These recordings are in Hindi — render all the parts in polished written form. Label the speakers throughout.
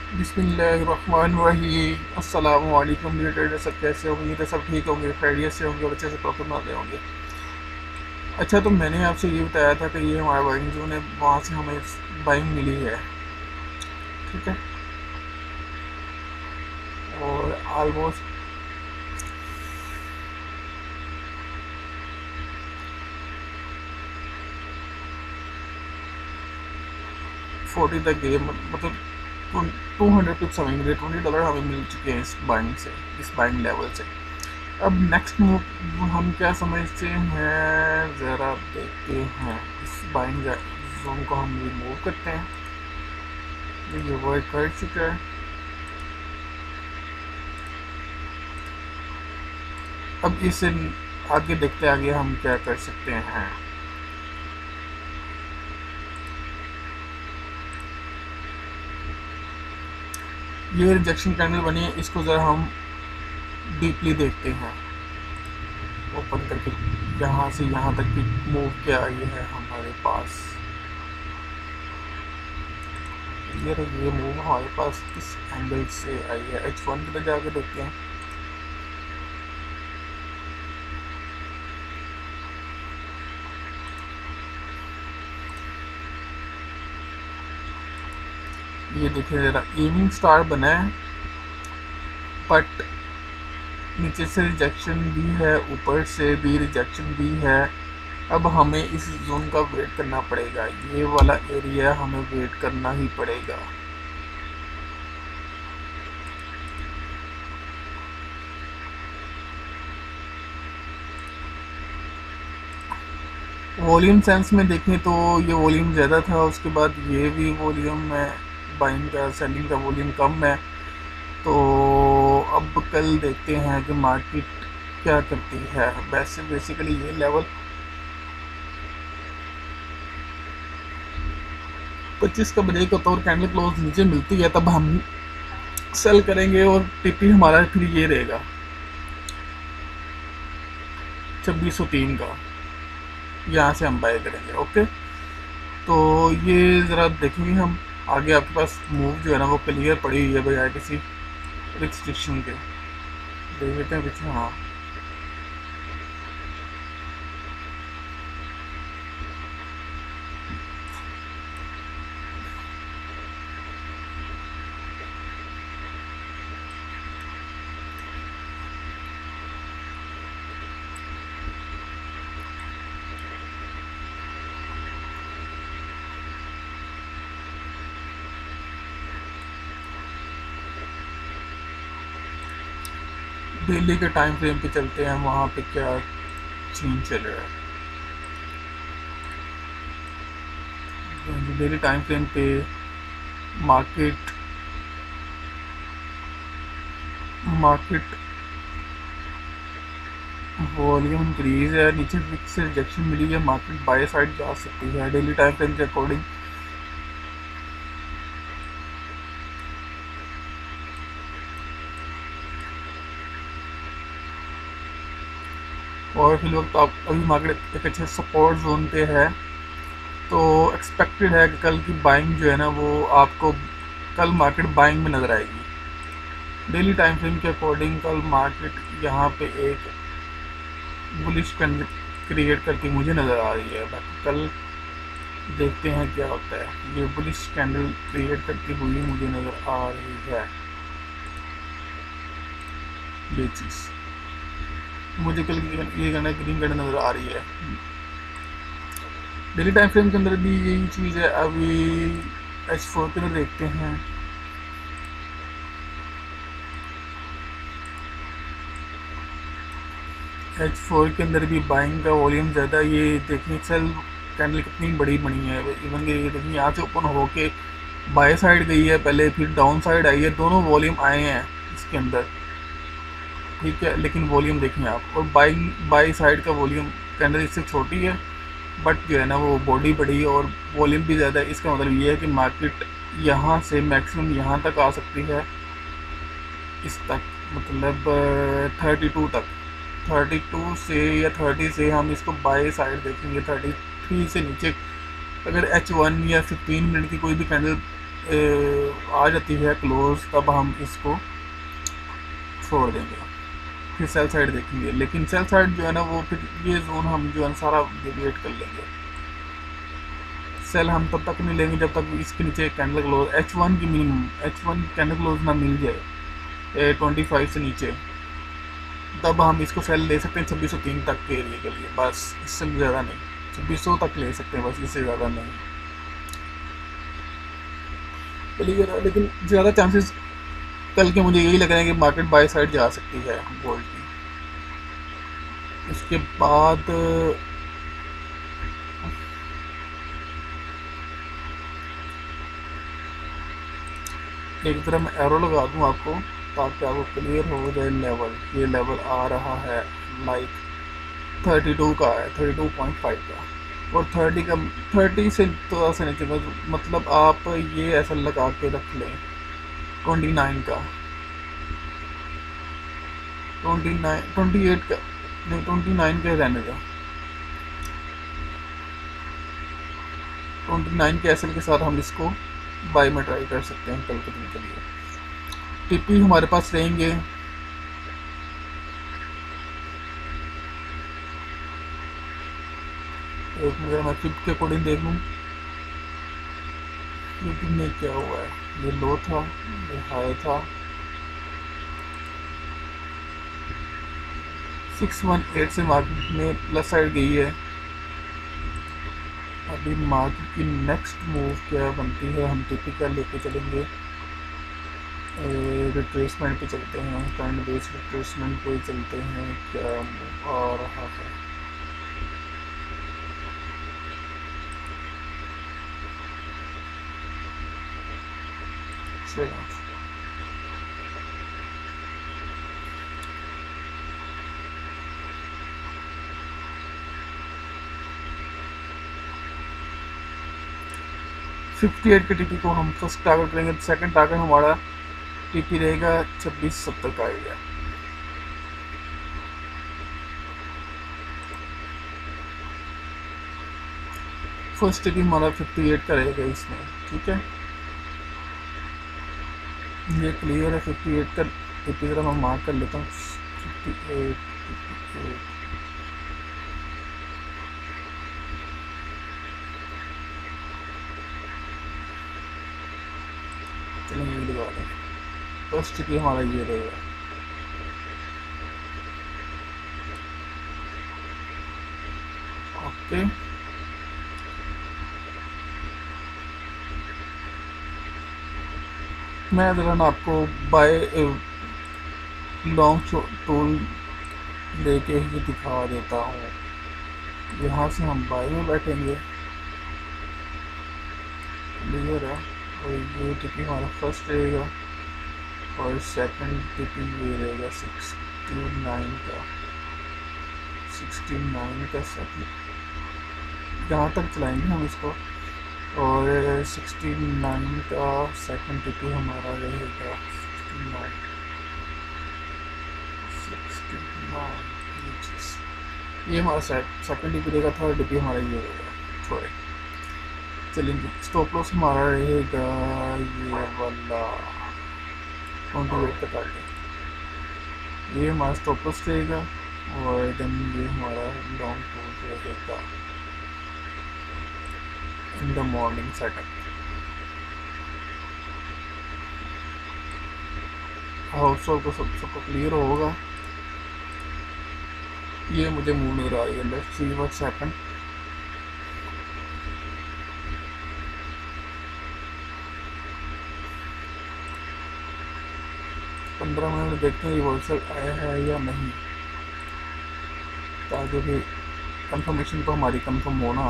Speaker 1: बिस्मिल्लाहिर्रहमानिर्रहीम। अस्सलामु वालेकुम मेरे ट्रेडर, सब कैसे होंगे? तो सब ठीक होंगे, खैरियत से होंगे और अच्छे से प्रॉफिट बना रहे होंगे। अच्छा, तो मैंने आपसे ये बताया था कि ये हमारा बाइंग जोन है, वहाँ से हमें बाइंग मिली है। ठीक है। और ऑलमोस्ट 40 तक गए, मतलब 200 पिप्स हमें मिले, $20 हमें मिल चुके हैं इस बाइंग से, इस बाइंग लेवल से। अब नेक्स्ट मूव हम क्या समझते हैं, ज़रा देखते हैं। इस बाइंग जोन को हम रिमूव करते हैं, ये वर्क कर चुका है। अब इसे आगे देखते आगे हम क्या कर सकते हैं। ये रिजेक्शन कैंडल बनी है, इसको ज़रा हम डीपली देखते हैं, ओपन करके यहाँ से यहाँ तक की मूव क्या आई है हमारे पास। ये मूव हमारे पास किस एंगल से आई है, H1 की तरह जाके देखते हैं। ये देखिए ज़रा, इवनिंग स्टार बना है, बट नीचे से रिजेक्शन भी है, ऊपर से भी रिजेक्शन भी है। अब हमें इस जोन का वेट करना पड़ेगा, ये वाला एरिया हमें वेट करना ही पड़ेगा। वॉल्यूम सेंस में देखें तो ये वॉल्यूम ज़्यादा था, उसके बाद ये भी वॉल्यूम है, बाइंग का सेलिंग का वॉल्यूम कम है। तो अब कल देखते हैं कि मार्केट क्या करती है। वैसे बेसिकली ये लेवल 25 का ब्रेक होता है और कैंडल क्लोज नीचे मिलती है, तब हम सेल करेंगे और टीपी हमारा फिर ये रहेगा 2603 का, यहाँ से हम बाय करेंगे। ओके, तो ये ज़रा देखेंगे हम आगे। आपके पास मूव जो है ना वो क्लियर पड़ी हुई है बजाय किसी रिस्ट्रिक्शन के। देख लेते हैं पीछे। हाँ, डेली के टाइम फ्रेम पे चलते हैं, वहाँ पे क्या सीन चल रहा है। डेली टाइम फ्रेम पे मार्केट मार्केट वॉल्यूम इंक्रीज है, नीचे से रिजेक्शन मिली है, मार्केट बाय साइड जा सकती है डेली टाइम फ्रेम के अकॉर्डिंग। और फिर वक्त आप अभी मार्केट एक अच्छे सपोर्ट जोन पे है, तो एक्सपेक्टेड है कि कल की बाइंग जो है ना वो आपको कल मार्केट बाइंग में नज़र आएगी। डेली टाइम फ्रेम के अकॉर्डिंग कल मार्केट यहाँ पे एक बुलिश कैंडल क्रिएट करके मुझे नज़र आ रही है। बाकी कल देखते हैं क्या होता है। ये बुलिश कैंडल क्रिएट करती हुई मुझे नज़र आ रही है, ये चीज़ मुझे कल ये करना ग्रीन कैंडल नज़र आ रही है। डेली टाइम फ्रेम के अंदर भी यही चीज़ है। अभी H4 के अंदर देखते हैं। H4 के अंदर भी बाइंग का वॉल्यूम ज़्यादा। ये देखिए सेल कैंडल कितनी बड़ी बनी है। इवन के ये देखिए यहाँ से ओपन होके बाय साइड गई है पहले, फिर डाउन साइड आई है, दोनों वॉल्यूम आए हैं इसके अंदर। ठीक है, लेकिन वॉल्यूम देखें आप, और बाई साइड का वॉल्यूम कैंडल इससे छोटी है, बट जो है ना वो बॉडी बड़ी है और वॉल्यूम भी ज़्यादा है। इसका मतलब ये है कि मार्केट यहाँ से मैक्सिमम यहाँ तक आ सकती है, इस तक, मतलब 32 तक। 32 से या 30 से हम इसको बाय साइड देखेंगे। 33 से नीचे अगर H1 या 15 मिनट की कोई भी कैंडल आ जाती है क्लोज तब हम इसको छोड़ देंगे, फिर सेल साइड देखेंगे। लेकिन सेल साइड जो है ना वो फिर ये जोन हम जो है सारा डेविएट कर लेंगे। सेल हम तब तक नहीं लेंगे जब तक इसके नीचे कैंडल क्लोज H1 की मिनिमम H1 कैंडल क्लोज ना मिल जाए 25 से नीचे, तब हम इसको सेल ले सकते हैं 2603 तक के एरिया के लिए, बस इससे भी ज़्यादा नहीं। 2600 तक ले सकते हैं बस, इससे ज़्यादा नहीं। चलिए, लेकिन ज़्यादा चांसेस कल के मुझे यही लग रहा है कि मार्केट बाय साइड जा सकती है गोल्ड की। उसके बाद एक तरह मैं एरो लगा दूं आपको ताकि आपको क्लियर हो जाए लेवल। ये लेवल आ रहा है लाइक 32 का है, 32.5 का, और 30 का, 30 से थोड़ा सा नीचे, मतलब आप ये ऐसा लगा के रख लें 29 का, 29 28 का नहीं, 29 के रहने का, 29 के एसएल के साथ हम इसको बाय में ट्राई कर सकते हैं कल के दिन के लिए। टीपी हमारे पास रहेंगे एक मिनट, मैं फिफ्थ के अकॉर्डिंग देख लूँ टीपी में क्या हुआ है। ये लो था, ये हाई था, 618 से मार्केट में प्लस साइड गई है। अभी मार्केट की नेक्स्ट मूव क्या बनती है, हम टिपिकल लेके चलेंगे, रिट्रेसमेंट पे चलते हैं, ट्रेंड बेस्ड रिट्रेसमेंट पे चलते हैं। क्या मूव आ रहा है, चलो 58 के टीपी को हम फर्स्ट टारगेट करेंगे। सेकंड टारगेट हमारा टीपी रहेगा 2670 का एरिया। फर्स्ट टीपी हमारा 58 का रहेगा इसमें, ठीक है, ये क्लियर है। 58 का टीपी जरा मैं मार्क कर लेता हूँ, 58 चलेंगे, ये लगा लें। फर्स्ट टीपी हमारा ये रहेगा, ओके। मैं ज़रा ना आपको बाय लॉन्ग टूल लेके ही दिखा देता हूँ। यहाँ से हम बाय में बैठेंगे, क्लियर है। और ये टिपी हमारा फर्स्ट रहेगा और सेकंड टिपी ये रहेगा 69 का, 69 का सेकंड, यहाँ तक चलाएंगे हम इसको। और 69 का सेकंड टिपी हमारा रहेगा 69, ये हमारा सेकंड टिपी रहेगा। थर्ड टिपी हमारा ये रहेगा, थोड़े चलेंगे। स्टॉप लॉस हमारा रहेगा ये वाला 28 का टारगेट, ये हमारा स्टॉप लॉस रहेगा। और देन ये हमारा लॉन्ग टूल रहेगा in the morning setup. House को सबको क्लियर होगा। ये मुझे मूव नजर आ रही है, लेट्स सी व्हाट्स हैपन। पंद्रह मिनट देखते हैं रिवर्सल आया है या नहीं, ताकि भी कंफर्मेशन तो हमारी कंफर्म होना।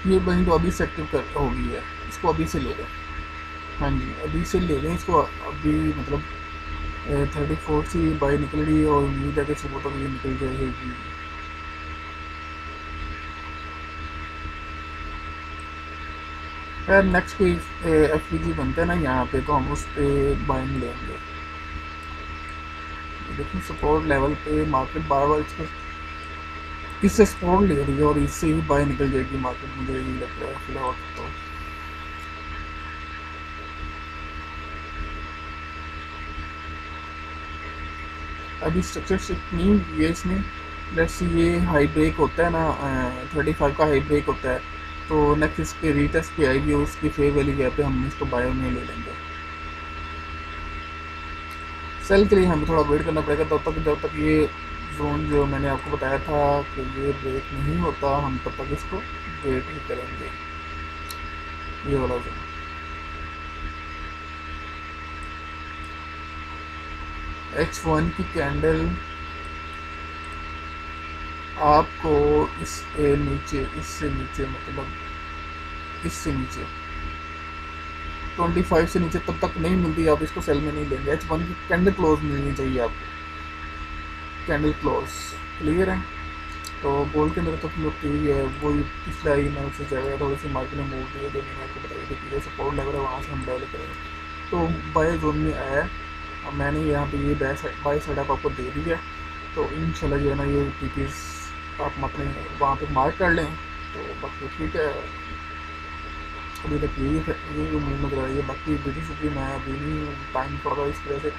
Speaker 1: ये बाइंग तो अभी से एक्टिव कर हो गई है, इसको अभी से ले लें। हाँ जी, अभी से ले लें इसको, अभी मतलब 34 से बाई निकल रही है और उम्मीद है कि सुबह तक ये निकल जाएगी। यार नेक्स्ट कोई एफ बनता है ना यहाँ पे, तो हम उस पर बाइंग लेंगे। लेकिन सपोर्ट लेवल पे मार्केट बार बार इससे सपोर्ट ले रही है और इससे ही बाय निकल जाएगी मार्केट, मुझे यही लग रहा है फिलहाल। तो अभी स्ट्रक्चर शिफ्ट नहीं हुई है इसने। लेट्स ये हाई ब्रेक होता है ना, 35 का हाई ब्रेक होता है, तो नेक्स्ट इस पे रीटेस्ट पे आएगी और उसकी फेयर वैल्यू गैप पे हम इसको बाय में ले लेंगे। सेल के लिए हमें थोड़ा वेट करना पड़ेगा तब तक, जब तक ये जोन जो मैंने आपको बताया था कि ये ब्रेक नहीं होता, हम तब तक इसको वेट ही करेंगे। ये वाला जोन H1 की कैंडल आपको इस नीचे, इससे नीचे मतलब इससे नीचे 25 से नीचे तब तक नहीं मिलती, आप इसको सेल में नहीं लेंगे। H1 की कैंडल क्लोज मिलनी चाहिए आपको, कैंडल क्लोज क्लियर है। तो गोल्ड के अंदर तो लोग ठीक है, वो पिछला ही मैं उससे जगह थोड़ी सी मार्केट में मूव दिए, जो मैंने आपको बताई थी कि सपोर्ट लेवल है, वहाँ से हम डायल करेंगे। तो बाय जोन में आया, अब मैंने यहाँ पे ये बाय साइड आपको दे दी है, तो इंशाल्लाह जो है ना ये टीपीज आप अपने वहाँ पे मार्क कर लें, तो बाकी ठीक है। अभी तक यही उम्मीद नजर आ रही है, बाकी बिल्कुल मैं अभी नहीं टाइम थोड़ा इस तरह से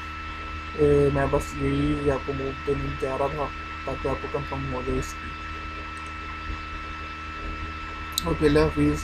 Speaker 1: मैं बस यही आपको मूव देने जा रहा था ताकि आपको कंफर्म हो जाए इसकी। ओके, अल्लाह हाफिज़।